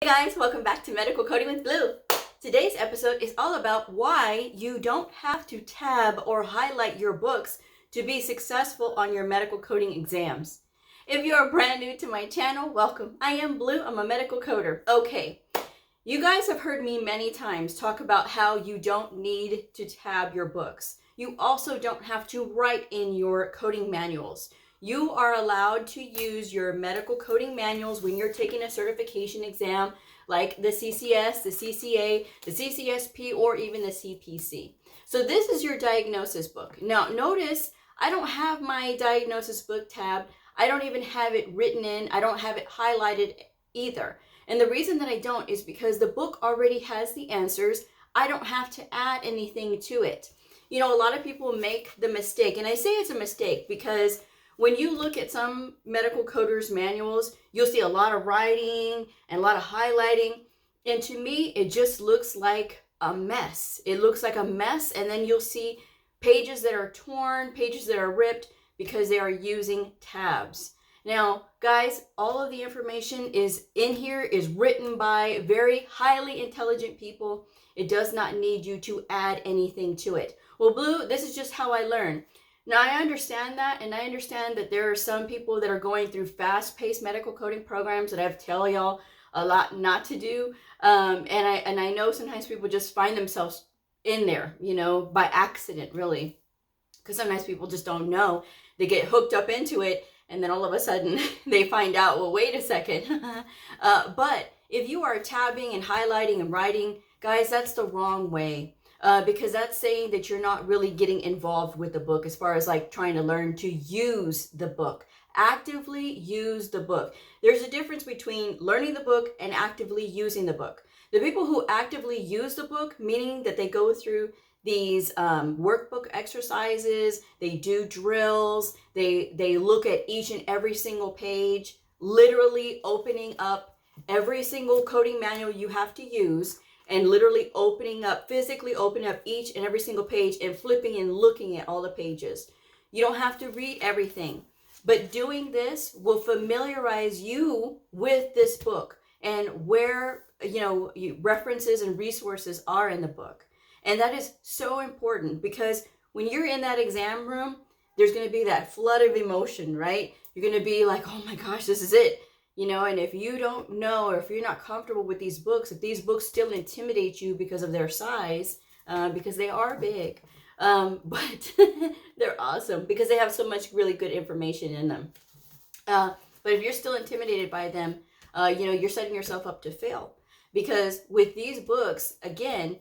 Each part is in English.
Hey guys, welcome back to Medical Coding with Blue. Today's episode is all about why you don't have to tab or highlight your books to be successful on your medical coding exams. If you're brand new to my channel, welcome. I am Blue, I'm a medical coder. Okay, you guys have heard me many times talk about how you don't need to tab your books. You also don't have to write in your coding manuals. You are allowed to use your medical coding manuals when you're taking a certification exam like the CCS, the CCA, the CCSP, or even the CPC. So this is your diagnosis book. Now notice I don't have my diagnosis book tab. I don't even have it written in. I don't have it highlighted either. And the reason that I don't is because the book already has the answers. I don't have to add anything to it. You know, a lot of people make the mistake, and I say it's a mistake because when you look at some medical coders manuals, you'll see a lot of writing and a lot of highlighting. And to me, it just looks like a mess. It looks like a mess. And then you'll see pages that are torn, pages that are ripped because they are using tabs. Now, guys, all of the information is in here, is written by very highly intelligent people. It does not need you to add anything to it. Well, Blue, this is just how I learn. Now, I understand that, and I understand that there are some people that are going through fast-paced medical coding programs that I've tell y'all a lot not to do. And I know sometimes people just find themselves in there, you know, by accident, really. Because sometimes people just don't know. They get hooked up into it, and then all of a sudden they find out, well, wait a second. But if you are tabbing and highlighting and writing, guys, that's the wrong way. Because that's saying that you're not really getting involved with the book as far as like trying to learn to use the book. Actively use the book. There's a difference between learning the book and actively using the book. The people who actively use the book, meaning that they go through these workbook exercises, they do drills, they look at each and every single page, literally opening up every single coding manual you have to use, and literally physically opening up each and every single page and flipping and looking at all the pages. You don't have to read everything, but doing this will familiarize you with this book and where, you know, references and resources are in the book. And that is so important because when you're in that exam room, there's going to be that flood of emotion, right? You're going to be like, oh my gosh, this is it. You know, and if you don't know, or if you're not comfortable with these books, if these books still intimidate you because of their size, because they are big, but they're awesome because they have so much really good information in them. But if you're still intimidated by them, you know, you're setting yourself up to fail. Because with these books, again,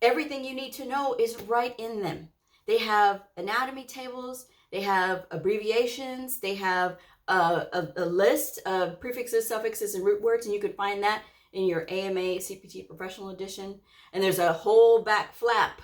everything you need to know is right in them. They have anatomy tables, they have abbreviations, they have a list of prefixes, suffixes, and root words, and you can find that in your AMA CPT Professional Edition. And there's a whole back flap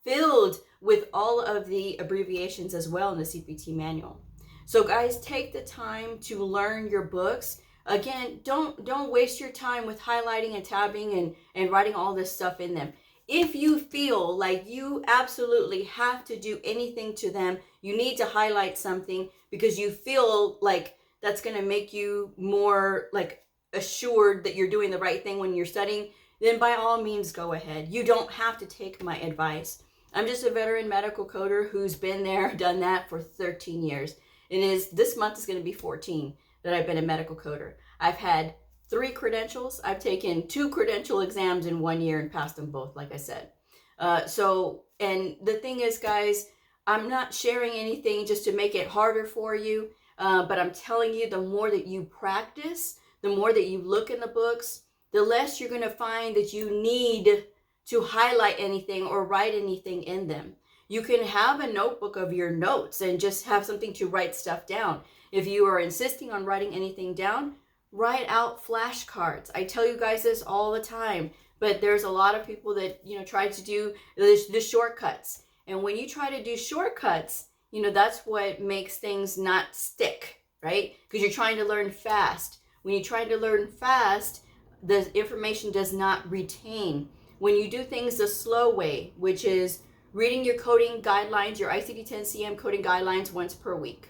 filled with all of the abbreviations as well in the CPT manual. So guys, take the time to learn your books. Again, don't waste your time with highlighting and tabbing and writing all this stuff in them. If you feel like you absolutely have to do anything to them, you need to highlight something because you feel like that's going to make you more like assured that you're doing the right thing when you're studying, then by all means go ahead. You don't have to take my advice. I'm just a veteran medical coder who's been there, done that for 13 years. This month is going to be 14 that I've been a medical coder. I've had 3 credentials. I've taken 2 credential exams in 1 year and passed them both, like I said. And the thing is, guys, I'm not sharing anything just to make it harder for you, but I'm telling you, the more that you practice, the more that you look in the books, the less you're going to find that you need to highlight anything or write anything in them. You can have a notebook of your notes and just have something to write stuff down. If you are insisting on writing anything down, write out flashcards. I tell you guys this all the time, but there's a lot of people that, you know, try to do the shortcuts. And when you try to do shortcuts, you know, that's what makes things not stick, right? Because you're trying to learn fast. When you're trying to learn fast, the information does not retain. When you do things the slow way, which is reading your coding guidelines, your ICD-10-CM coding guidelines once per week,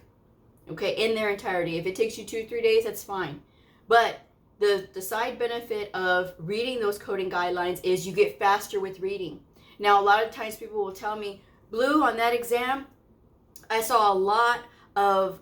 okay, in their entirety. If it takes you 2-3 days, that's fine. But the side benefit of reading those coding guidelines is you get faster with reading. Now, a lot of times people will tell me, Blue, on that exam, I saw a lot of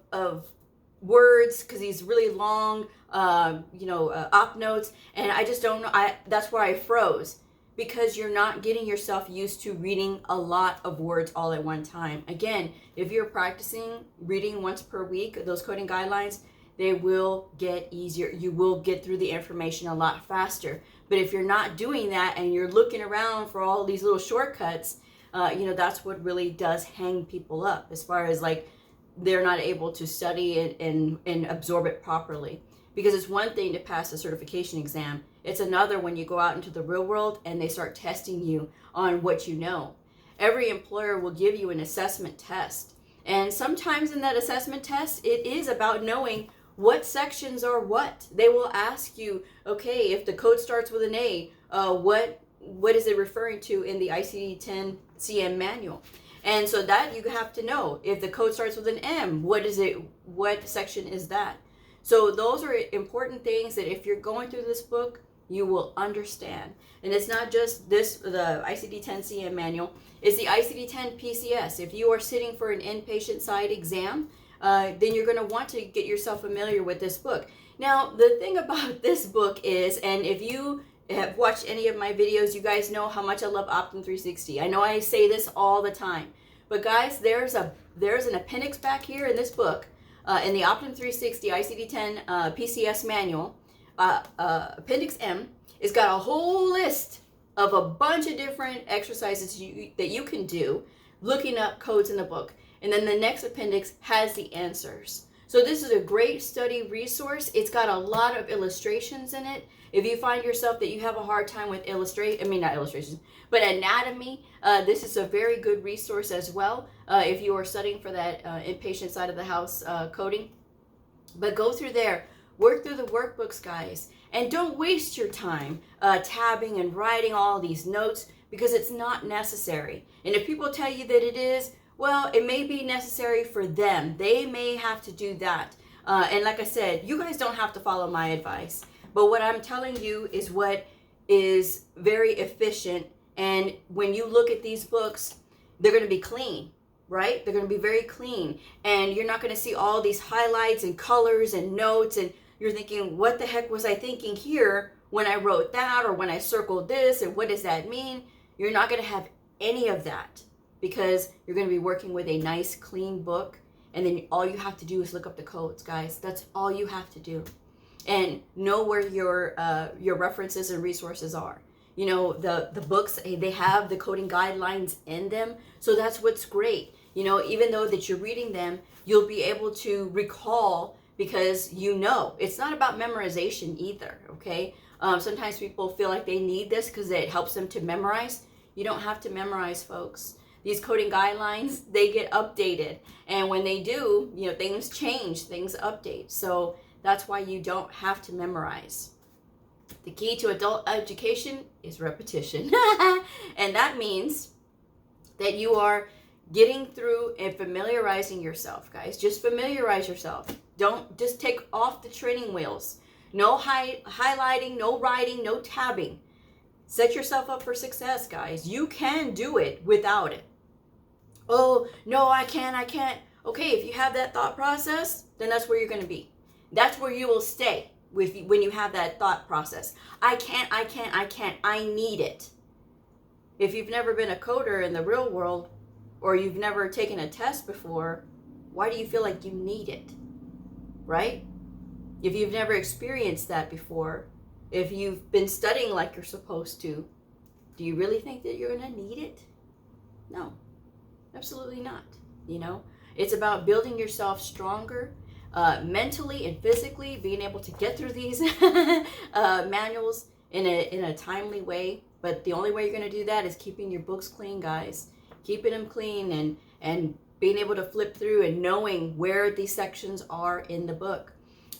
words because he's really long, op notes, and I just don't know. That's where I froze, because you're not getting yourself used to reading a lot of words all at one time. Again, if you're practicing reading once per week, those coding guidelines, they will get easier. You will get through the information a lot faster. But if you're not doing that and you're looking around for all these little shortcuts, that's what really does hang people up, as far as like they're not able to study it and absorb it properly. Because it's one thing to pass a certification exam. It's another when you go out into the real world and they start testing you on what you know. Every employer will give you an assessment test. And sometimes in that assessment test, it is about knowing what sections are what. They will ask you, okay, if the code starts with an A, what is it referring to in the ICD-10 CM manual? And so that you have to know. If the code starts with an M, what section is that? So those are important things that if you're going through this book, you will understand. And it's not just the ICD-10 CM manual, it's the ICD-10 PCS. If you are sitting for an inpatient side exam, then you're going to want to get yourself familiar with this book. Now, the thing about this book is, and if you have watched any of my videos, you guys know how much I love Optum 360. I know I say this all the time, but guys, there's an appendix back here in this book, in the Optum 360 ICD-10 PCS manual. Appendix M, it's got a whole list of a bunch of different exercises that you can do looking up codes in the book. And then the next appendix has the answers. So this is a great study resource. It's got a lot of illustrations in it. If you find yourself that you have a hard time with anatomy, this is a very good resource as well, if you are studying for that inpatient side of the house coding. But go through there, work through the workbooks, guys, and don't waste your time tabbing and writing all these notes, because it's not necessary. And if people tell you that it is, well, it may be necessary for them. They may have to do that. And like I said, you guys don't have to follow my advice. But what I'm telling you is what is very efficient. And when you look at these books, they're going to be clean, right? They're going to be very clean. And you're not going to see all these highlights and colors and notes. And you're thinking, what the heck was I thinking here when I wrote that, or when I circled this, and what does that mean? You're not going to have any of that, because you're going to be working with a nice, clean book. And then all you have to do is look up the codes, guys. That's all you have to do. And know where your references and resources are. You know, the books, they have the coding guidelines in them. So that's what's great. You know, even though that you're reading them, you'll be able to recall, because you know. It's not about memorization either, okay? Sometimes people feel like they need this because it helps them to memorize. You don't have to memorize, folks. These coding guidelines, they get updated. And when they do, you know, things change, things update. So that's why you don't have to memorize. The key to adult education is repetition. And that means that you are getting through and familiarizing yourself, guys. Just familiarize yourself. Don't just take off the training wheels. No highlighting, no writing, no tabbing. Set yourself up for success, guys. You can do it without it. Oh, no, I can't. Okay, if you have that thought process, then that's where you're going to be. That's where you will stay when you have that thought process. I can't, I need it. If you've never been a coder in the real world, or you've never taken a test before, why do you feel like you need it? Right? If you've never experienced that before, if you've been studying like you're supposed to, do you really think that you're going to need it? No, absolutely not. You know, it's about building yourself stronger, mentally and physically, being able to get through these manuals in a timely way. But the only way you're going to do that is keeping your books clean, guys. Keeping them clean and being able to flip through and knowing where these sections are in the book.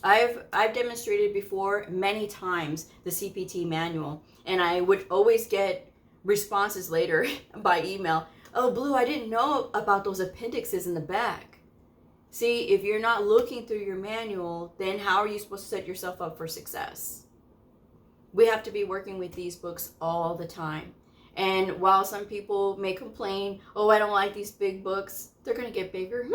I've demonstrated before many times the CPT manual, and I would always get responses later by email. Oh, Blue, I didn't know about those appendixes in the back. See, if you're not looking through your manual, then how are you supposed to set yourself up for success? we have to be working with these books all the time. And while some people may complain, oh, I don't like these big books, they're going to get bigger.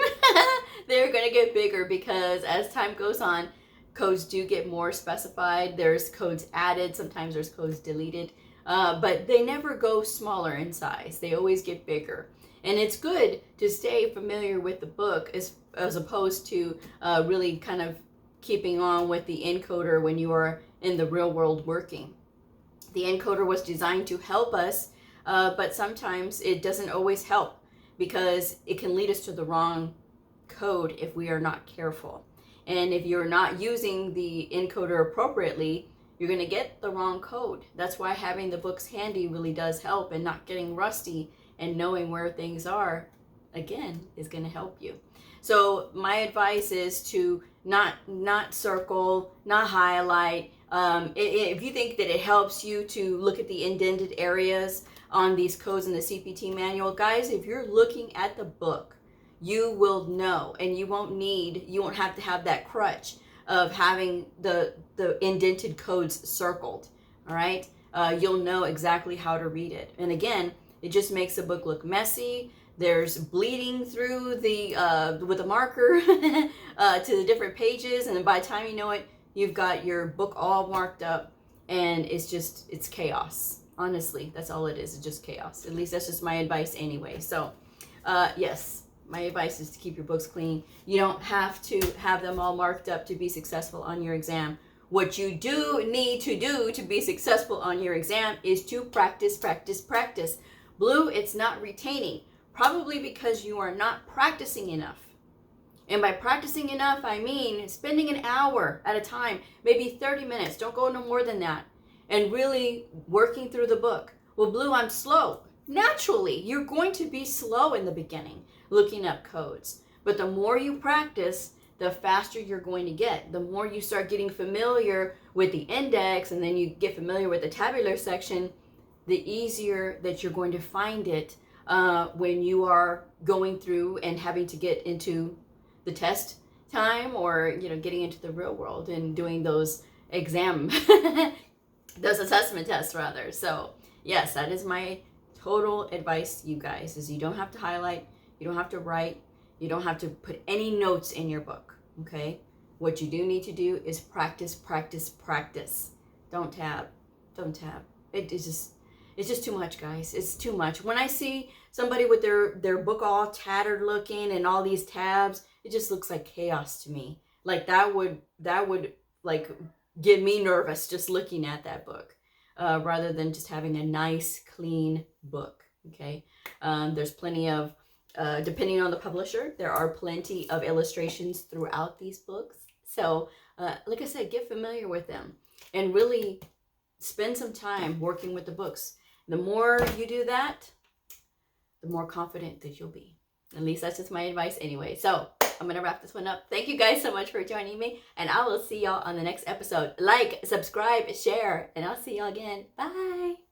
They're going to get bigger because as time goes on, codes do get more specified. There's codes added. Sometimes there's codes deleted. But they never go smaller in size. They always get bigger. And it's good to stay familiar with the book as opposed to really kind of keeping on with the encoder when you are in the real world working. The encoder was designed to help us, but sometimes it doesn't always help because it can lead us to the wrong code if we are not careful. And if you're not using the encoder appropriately, you're going to get the wrong code. That's why having the books handy really does help, and not getting rusty and knowing where things are, again, is going to help you. So my advice is to not circle, not highlight. If you think that it helps you to look at the indented areas on these codes in the CPT manual, guys, if you're looking at the book, you will know, and you won't have to have that crutch of having the indented codes circled. All right, you'll know exactly how to read it. And again, it just makes the book look messy. There's bleeding through the with a marker to the different pages, and by the time you know it, you've got your book all marked up, and it's chaos. Honestly, that's all it is. It's just chaos. At least that's just my advice anyway. So, yes, my advice is to keep your books clean. You don't have to have them all marked up to be successful on your exam. What you do need to do to be successful on your exam is to practice, practice, practice. Blue, it's not retaining. Probably because you are not practicing enough. And by practicing enough, I mean spending an hour at a time, maybe 30 minutes, don't go no more than that, and really working through the book. Well, Blue, I'm slow. Naturally, you're going to be slow in the beginning looking up codes. But the more you practice, the faster you're going to get. The more you start getting familiar with the index, and then you get familiar with the tabular section, the easier that you're going to find it when you are going through and having to get into the test time, or getting into the real world and doing those those assessment tests rather. So yes, that is my total advice to you guys, is you don't have to highlight, you don't have to write, you don't have to put any notes in your book. Okay, what you do need to do is practice, practice, practice. Don't tab. It's just too much, guys. It's too much. When I see somebody with their book all tattered looking and all these tabs, it just looks like chaos to me. Like that would like get me nervous just looking at that book, rather than just having a nice, clean book. Okay, there's plenty of, depending on the publisher, there are plenty of illustrations throughout these books. So, like I said, get familiar with them and really spend some time working with the books. The more you do that, the more confident that you'll be. At least that's just my advice anyway. So I'm going to wrap this one up. Thank you guys so much for joining me, and I will see y'all on the next episode. Like, subscribe, share, and I'll see y'all again. Bye.